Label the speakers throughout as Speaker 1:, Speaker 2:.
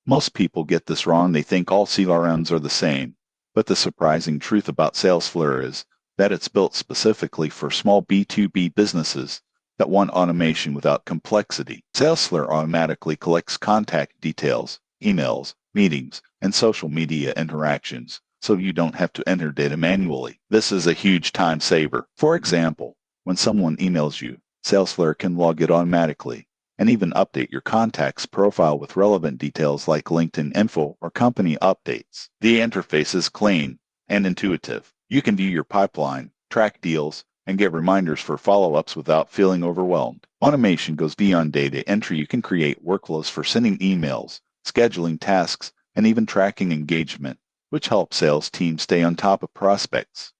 Speaker 1: Most people get this wrong. They think all CRMs are the same. But the surprising truth about Salesforce is that it's built specifically for small B2B businesses that want automation without complexity. Salesforce automatically collects contact details, emails, meetings, and social media interactions, so you don't have to enter data manually. This is a huge time saver. For example, when someone emails you, Salesforce can log it automatically and even update your contact's profile with relevant details like LinkedIn info or company updates. The interface is clean and intuitive. You can view your pipeline, track deals, and get reminders for follow-ups without feeling overwhelmed. Automation goes beyond data entry. You can create workflows for sending emails, scheduling tasks, and even tracking engagement, which helps sales teams stay on top of prospects.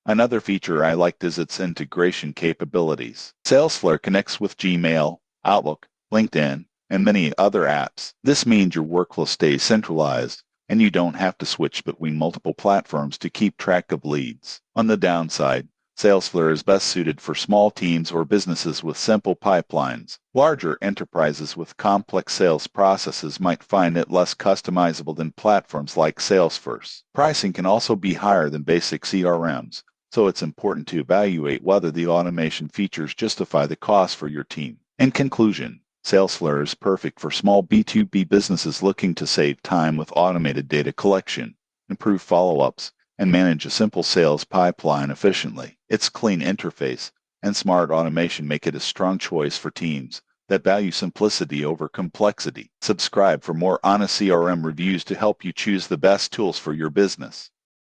Speaker 1: Another feature I liked is its integration capabilities. Salesforce connects with Gmail, Outlook, LinkedIn, and many other apps. This means your workflow stays centralized, and you don't have to switch between multiple platforms to keep track of leads. On the downside, Salesforce is best suited for small teams or businesses with simple pipelines. Larger enterprises with complex sales processes might find it less customizable than platforms like Salesforce. Pricing can also be higher than basic CRMs, so it's important to evaluate whether the automation features justify the cost for your team. In conclusion, Salesforce is perfect for small B2B businesses looking to save time with automated data collection, improve follow-ups, and manage a simple sales pipeline efficiently. Its clean interface and smart automation make it a strong choice for teams that value simplicity over complexity. Subscribe for more honest CRM reviews to help you choose the best tools for your business.